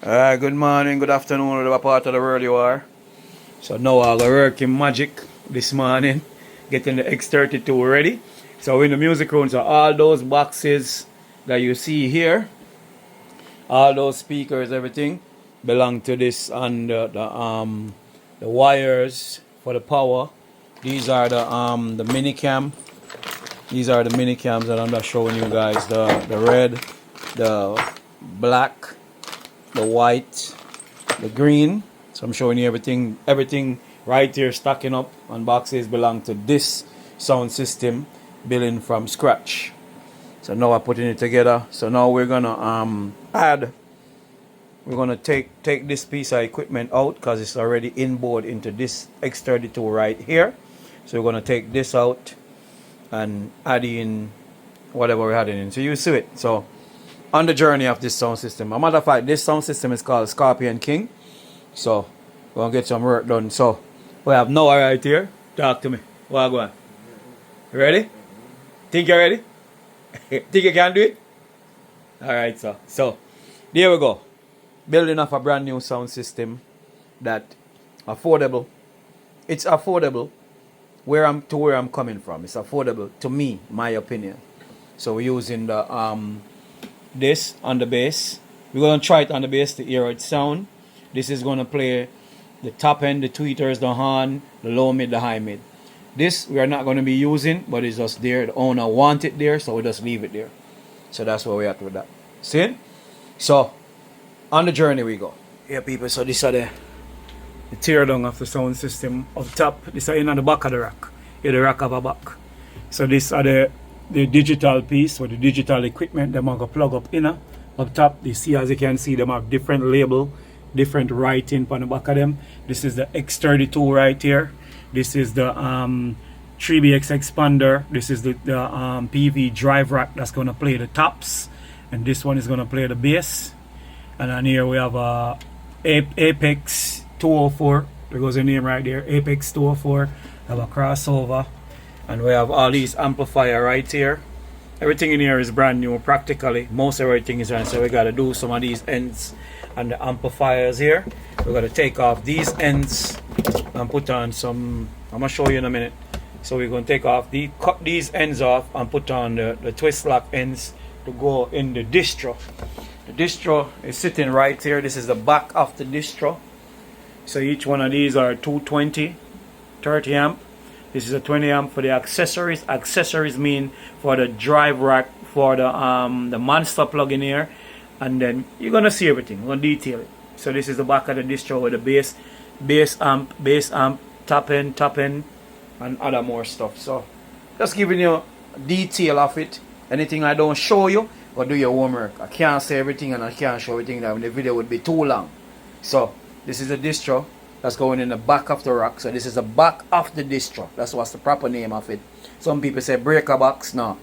Good morning, good afternoon, whatever part of the world you are. So now I'm working magic this morning, getting the X32 ready. So we're in the music room, so all those boxes that you see here, all those speakers, everything belong to this, and the wires for the power. These are the mini cam. These are the mini cams that I'm just showing you guys. The red, the black, the white, the green. So I'm showing you everything right here stacking up on boxes belong to this sound system building from scratch. So now I'm putting it together. So now we're gonna we're gonna take this piece of equipment out because it's already inboard into this X32 right here. So we're gonna take this out and add in whatever we're adding in. So you see it. So on the journey of this sound system. A matter of fact, this sound system is called Scorpion King. So we're gonna get some work done. So we have Noah right here. Talk to me. What go on? You ready? Think you're ready? Think you can do it? Alright, so there we go. Building off a brand new sound system that affordable. It's affordable where I'm coming from. It's affordable to me, my opinion. So we're using the this on the bass. We're gonna try it on the bass to hear its sound. This is gonna play the top end, the tweeters, the horn, the low mid, the high mid. This we are not gonna be using, but it's just there. The owner want it there, so we just leave it there. So that's where we're at with that. See? So on the journey we go. Yeah, people. So these are the tear down of the sound system up top. This are in on the back of the rack. Yeah, the rack of a back. So these are the digital piece or the digital equipment that I'm going to plug up in up top. You see, as you can see, them have different label, different writing on the back of them. This is the X32 right here. This is the 3BX expander. This is the PV drive rack that's going to play the tops, and this one is going to play the bass. And on here we have a Apex 204. There goes the name right there, Apex 204. We have a crossover. And we have all these amplifier right here. Everything in here is brand new practically. Most everything is right. So we got to do some of these ends and the amplifiers here. We got to take off these ends and put on some. I'm going to show you in a minute. So we're going to cut these ends off and put on the twist lock ends to go in the distro. The distro is sitting right here. This is the back of the distro. So each one of these are 220, 30 amp. This is a 20 amp for the accessories. Accessories mean for the drive rack, for the monster plug in here, and then you're gonna see everything. We're gonna detail it. So this is the back of the distro with the bass amp, top end, and other more stuff. So just giving you detail of it. Anything I don't show you, or do your homework. I can't say everything and I can't show everything. That the video would be too long. So this is a distro that's going in the back of the rack. So this is the back of the distro. That's what's the proper name of it. Some people say breaker box. No,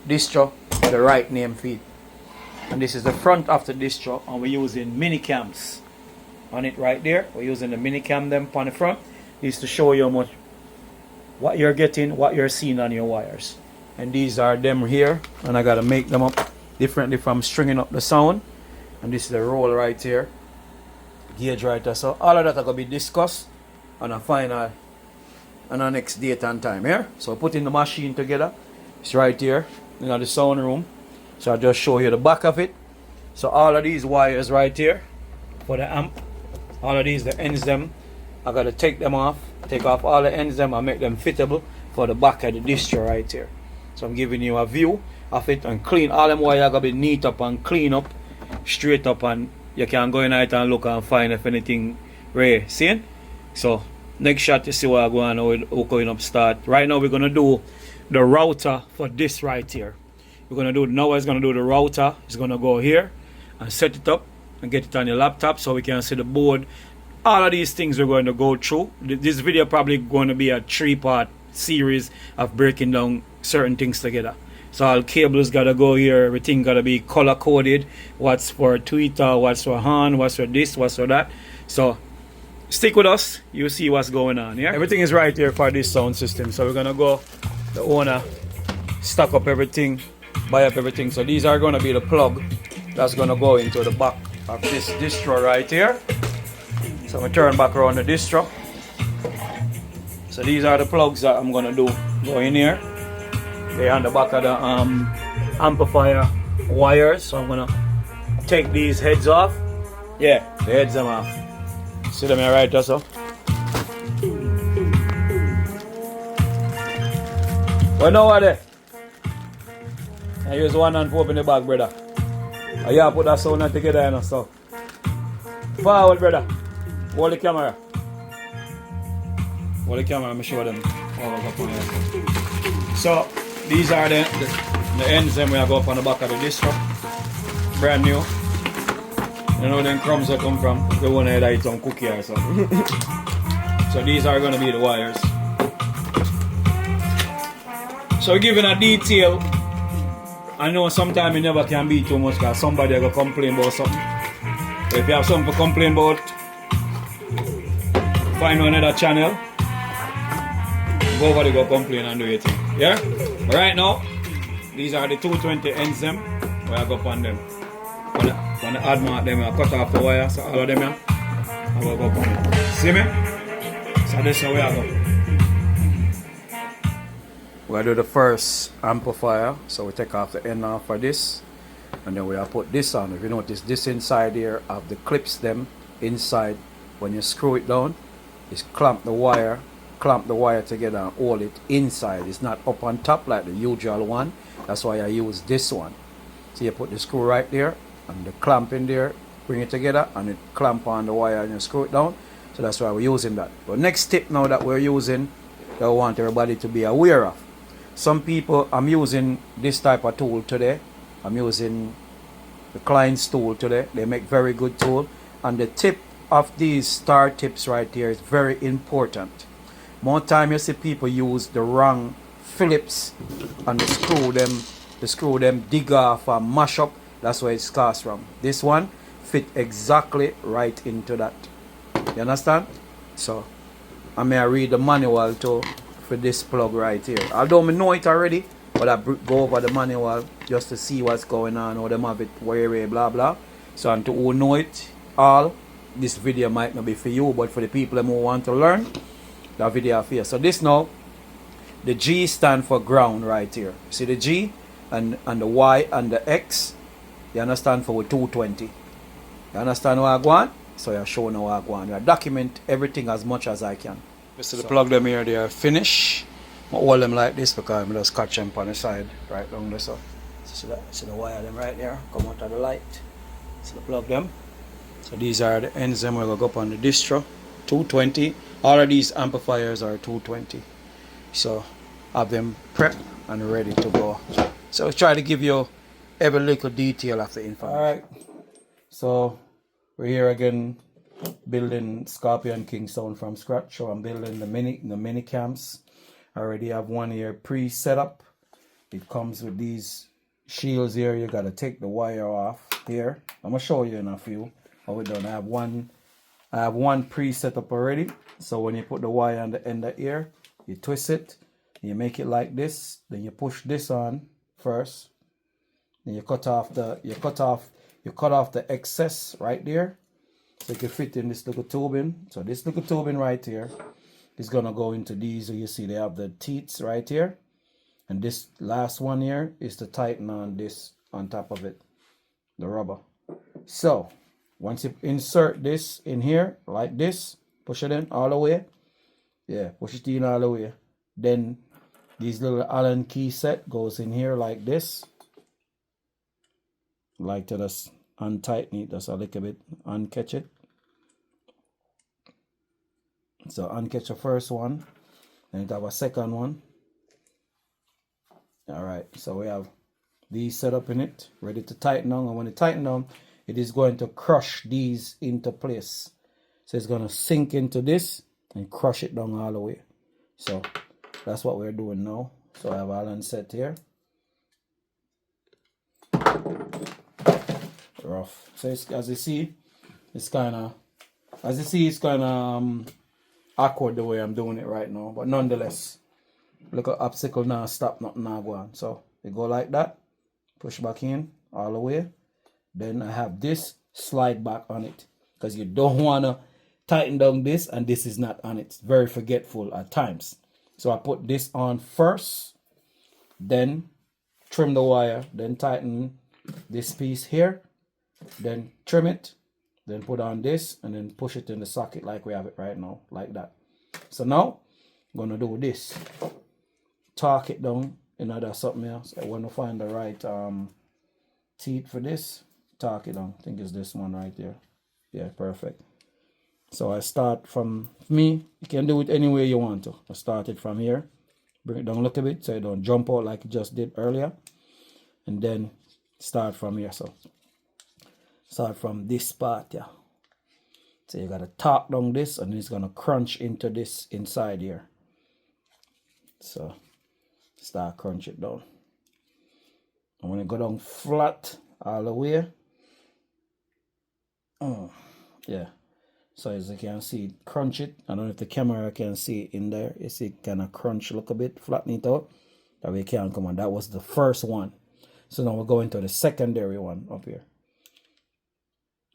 distro, the right name for it. And this is the front of the distro, and we're using mini cams on it right there. We're using the mini cam them on the front. This is to show you what you're getting, what you're seeing on your wires. And these are them here, and I gotta make them up differently from stringing up the sound. And this is the roll right here, gauge right there. So all of that are going to be discussed on a final and our next date and time here. So putting the machine together, it's right here in the sound room. So I'll just show you the back of it. So all of these wires right here for the amp, all of these, the ends them, I got to take them off, take off all the ends them and make them fittable for the back of the distro right here. So I'm giving you a view of it, and clean all them wires are going to be neat up and clean up, straight up, and you can go in it and look and find if anything rare. See? So next shot you see what I'm going on, we're going up start. Right now we're gonna do the router for this right here. We're gonna do now it's gonna do the router. It's gonna go here and set it up and get it on your laptop so we can see the board. All of these things we're going to go through. This video probably going to be a 3-part series of breaking down certain things together. So all cables gotta go here, everything gotta be color coded. What's for tweeter, what's for horn, what's for this, what's for that. So stick with us, you see what's going on here. Everything is right here for this sound system. So we're gonna go, the owner stock up everything, buy up everything. So these are gonna be the plug that's gonna go into the back of this distro right here. So I'm turn back around the distro. So these are the plugs that I'm gonna do. Go in here. They're on the back of the amplifier wires. So I'm gonna take these heads off. Yeah, the heads them off. See them here right also. Well, now what there? I use one hand to open the bag, brother. I have put that sound together, you know, so. Forward, brother. Hold the camera. Hold the camera, let me show them. So, these are the ends then we are go up on the back of the distro. Brand new. You know them crumbs that come from. The one that eat some cookie or something. So these are going to be the wires. So giving a detail. I know sometimes it never can be too much because somebody will complain about something. If you have something to complain about, find another channel. Go over to go complain and do your thing. Yeah? Right now, these are the 220 ends them. We are go on them. When I add mark them, I cut off the wire, so all of them here, I will go on them. See me? So this is how we are going. We'll do the first amplifier. So we take off the end off for this. And then we'll put this on. If you notice, this inside here have the clips them inside. When you screw it down, it's clamp the wire together and hold it inside. It's not up on top like the usual one. That's why I use this one. So you put the screw right there and the clamp in there, bring it together and it clamp on the wire and you screw it down. So that's why we're using that. But next tip now that we're using, that I want everybody to be aware of. Some people, I'm using this type of tool today. I'm using the Klein's tool today. They make very good tool. And the tip of these star tips right here is very important. More time you see people use the wrong Phillips and the screw them dig off and mash up. That's where it's cast from. This one fit exactly right into that. You understand? So I may read the manual too for this plug right here. Although I know it already, but I go over the manual just to see what's going on, how them have it, where, blah blah. So and to who know it all, this video might not be for you, but for the people who want to learn, that video for you. So this now, the G stand for ground right here. See the G and the Y and the X, you understand for 220. You understand what I want? So you're showing how I want. I document everything as much as I can. So the plug them here, they are finished. I hold them like this because I just catch them on the side right down there. So see the wire them right there, come out of the light. So the plug them. So these are the ends them will go up on the distro. 220. All of these amplifiers are 220. So have them prepped and ready to go. So I'll try to give you every little detail of the information. Alright. So we're here again building Scorpion King sound from scratch. So I'm building the mini cams. I already have one here pre-set up. It comes with these shields here. You gotta take the wire off here. I'm gonna show you in a few how we done. I have one pre-set up already. So when you put the wire on the end of here, you twist it, you make it like this, then you push this on first. Then you cut off the excess right there. So it can fit in this little tubing. So this little tubing right here is gonna go into these. So you see they have the teats right here. And this last one here is to tighten on this on top of it, the rubber. So once you insert this in here like this, push it in all the way. Yeah, push it in all the way. Then these little Allen key set goes in here like this. Like to just untighten it just a little bit, uncatch it. So uncatch the first one, and it have a second one. Alright, so we have these set up in it, ready to tighten down, and when it tighten down, it is going to crush these into place. So it's going to sink into this and crush it down all the way. So that's what we're doing now. So I have Allen set here. Rough. So it's, as you see, it's kind of awkward the way I'm doing it right now. But nonetheless, look at obstacle now, stop, nothing now go on. So you go like that, push back in all the way. Then I have this slide back on it, because you don't want to tighten down this and this is not on it. It's very forgetful at times. So I put this on first, then trim the wire, then tighten this piece here, then trim it, then put on this, and then push it in the socket like we have it right now, like that. So now I'm gonna do this, torque it down. That's something else. I want to find the right teeth for this. Torque it down. I think it's this one right there. Yeah, perfect. So I start from me. You can do it any way you want to. I start it from here, bring it down a little bit so it don't jump out like it just did earlier, and then start from here. So start from this part, yeah. So you gotta torque down this, and it's gonna crunch into this inside here. So start crunch it down. And when it go down flat all the way, yeah. So as you can see, crunch it. I don't know if the camera can see it in there. You see it kind of crunch, look a bit, flatten it out. That way it can come on. That was the first one. So now we're going to the secondary one up here.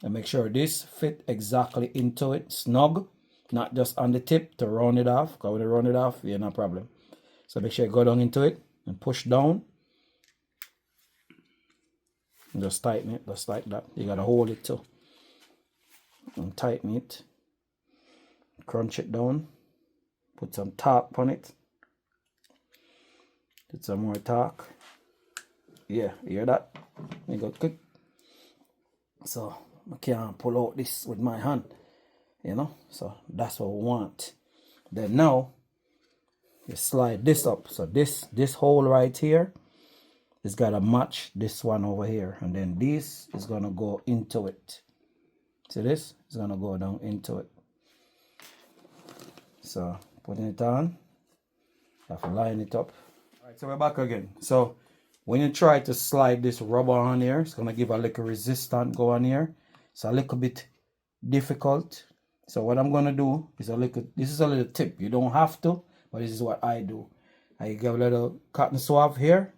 And make sure this fit exactly into it, snug, not just on the tip to round it off. Because when you round it off, yeah, no problem. So make sure you go down into it and push down. And just tighten it, just like that. You gotta hold it too. And tighten it. Crunch it down. Put some torque on it. Put some more torque. Yeah, you hear that? You got quick. So I can't pull out this with my hand, you know. So that's what we want. Then now you slide this up. So this hole right here is gotta match this one over here, and then this is gonna go into it. See, this is gonna go down into it. So putting it on, I have to line it up. All right, so we're back again. So when you try to slide this rubber on here, it's gonna give a little resistance go on here. It's a little bit difficult. So what I'm gonna do is this is a little tip. You don't have to, but this is what I do. I give a little cotton swab here,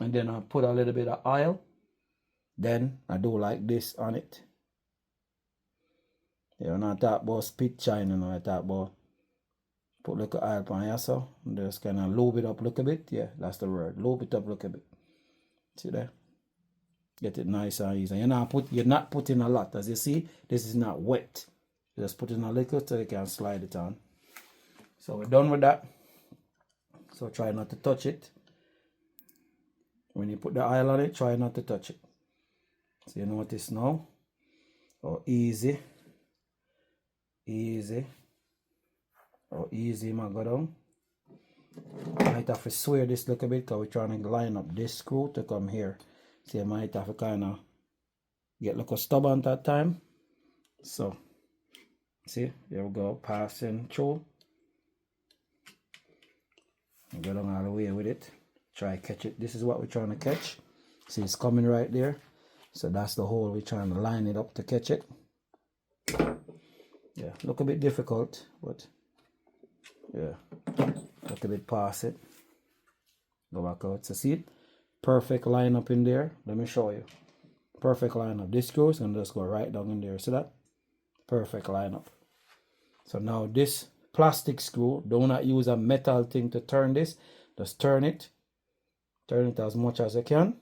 and then I put a little bit of oil. Then I do like this on it. Yeah, when I talk about spit shine, and I talk about put a little oil on here, so just kind of lube it up a little bit. Yeah, that's the word. Lube it up a little bit. See there? Get it nice and easy. You're not putting a lot. As you see, this is not wet. Just put in a little so you can slide it on. So we're done with that. So try not to touch it. When you put the oil on it, try not to touch it. So you notice now how easy man go down. Might have to sway this a little bit because we're trying to line up this screw to come here. So you might have to kind of get a little stubborn at that time. So see, here we go, passing through. Go down all the way with it. Try catch it. This is what we're trying to catch. See, it's coming right there. So that's the hole we're trying to line it up to catch it. Yeah, look a bit difficult, but yeah, look a bit past it. Go back out. So see it? Perfect line up in there. Let me show you. Perfect line up. This screw is going to just go right down in there. See that? Perfect line up. So now this plastic screw, do not use a metal thing to turn this. Just turn it. Turn it as much as you can.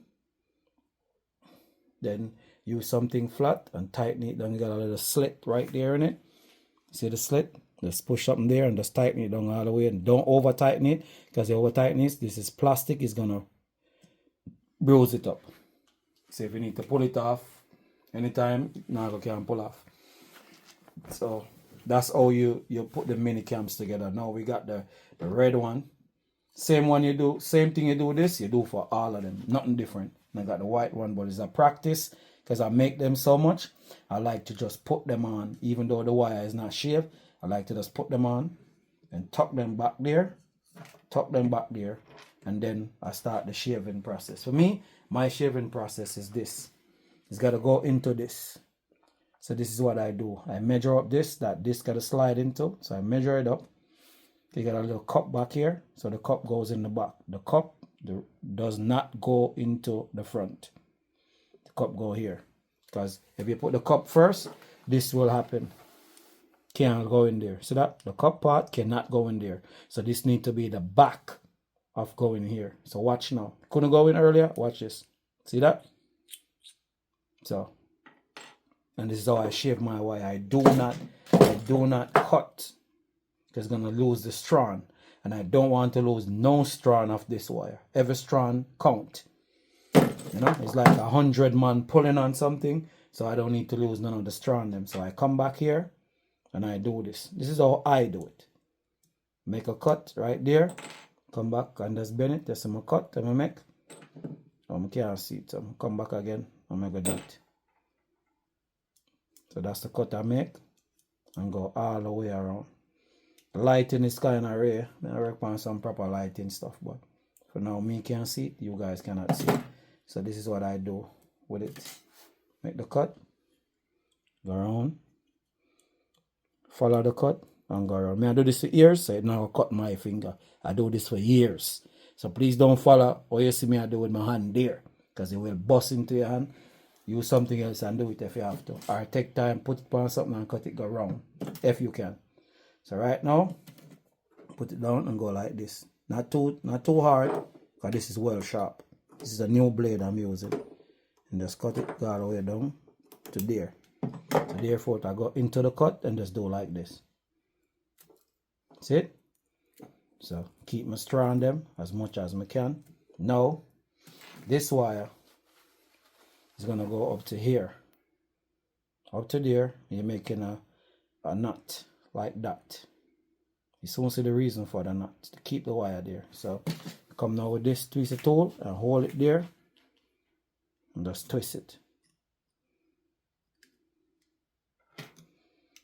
Then use something flat and tighten it down. You got a little slit right there in it. See the slit? Just push something there and just tighten it down all the way. And don't over tighten it, because you over tighten this is plastic, is gonna bruise it up. So if you need to pull it off anytime, now you can pull off. So that's how you put the mini cams together. Now we got the red one. Same one you do, same thing you do this, you do for all of them. Nothing different. And I got the white one, but it's a practice because I make them so much. I like to just put them on, even though the wire is not shaved. I like to just put them on and tuck them back there, and then I start the shaving process. For me, my shaving process is this. It's got to go into this. So this is what I do. I measure up this, that this got to slide into. So I measure it up. You got a little cup back here. So the cup goes in the back. The cup does not go into the front. The cup go here. Because if you put the cup first, this will happen. Can't go in there. So that the cup part cannot go in there. So this need to be the back of going here. So watch now. Couldn't go in earlier. Watch this. See that? So, and this is how I shave my wire. I do not cut, because it's gonna lose the strand, and I don't want to lose no strand of this wire. Every strand count. You know, it's like 100 man pulling on something, so I don't need to lose none of the strand them. So I come back here and I do this. This is how I do it. Make a cut right there. Come back and just bend it. That's my cut that I make. I can't see it. So come back again and make a do it. So that's the cut I make and go all the way around. The lighting is kind of rare. I work on some proper lighting stuff, but for now me can't see it. You guys cannot see it. So this is what I do with it. Make the cut, go around, follow the cut, and go around. I do this for years, so it now cut my finger. I do this for years. So please don't follow what you see me I do with my hand there, because it will bust into your hand. Use something else and do it if you have to. Or take time, put it on something and cut it, go round, if you can. So right now, put it down and go like this. Not too hard, because this is well sharp. This is a new blade I'm using. And just cut it all the way down to there. So therefore, I go into the cut and just do like this. See it? So keep my strand them as much as I can. Now, this wire is going to go up to here. Up to there, you're making a knot like that. You soon see the reason for the knot, to keep the wire there. So come now with this twister tool and hold it there and just twist it.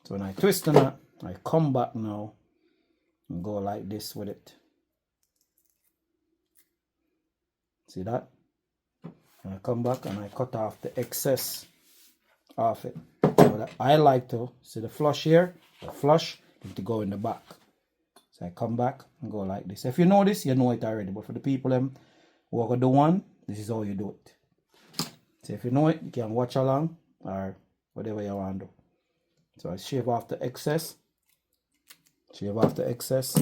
So when I twist the knot, I come back now and go like this with it. See that? And I come back and I cut off the excess off it. So I like to see the flush here. The flush need to go in the back. So I come back and go like this. If you know this, you know it already. But for the people who are going to do one, this is how you do it. So if you know it, you can watch along or whatever you want to do. So I shave off the excess. Shave off the excess.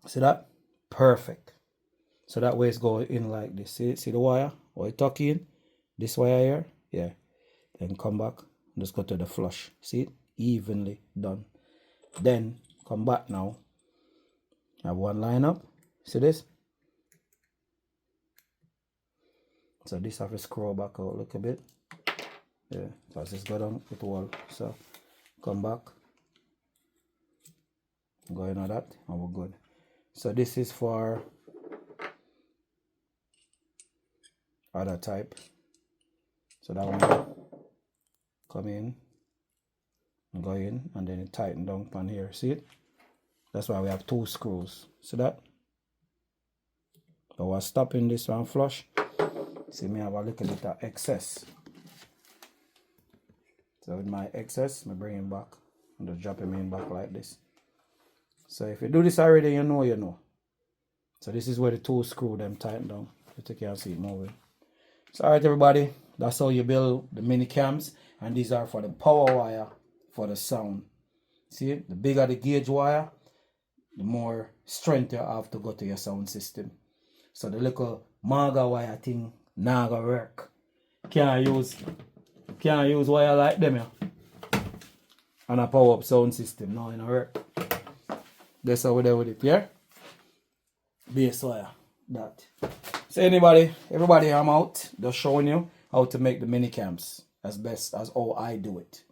See that? Perfect. So that way it's going in like this. See the wire? Or you tuck in? This wire here? Yeah. Then come back and just go to the flush. See it? Evenly done. Then come back now. Have one line up. See this? So this have to scroll back out a little bit. Yeah. So just go down with the wall. So come back. Go in on that and we're good. So this is for other type. So that one come in and go in and then it tighten down on here. See it? That's why we have two screws. See that? So we're stopping this one flush. See me have a little bit of excess. So with my excess, I bring him back and just drop him in back like this. So if you do this already, you know you know. So this is where the two screw them tighten down. You can see it moving. So alright everybody, that's how you build the mini cams, and these are for the power wire for the sound. See, the bigger the gauge wire, the more strength you have to go to your sound system. So the little maga wire thing nah gonna work. Can't use wire like them yeah. And a power up sound system. No, it don't work. That's how we do with it, yeah? Bass wire. That. So everybody, I'm out just showing you how to make the mini cams as best as how I do it.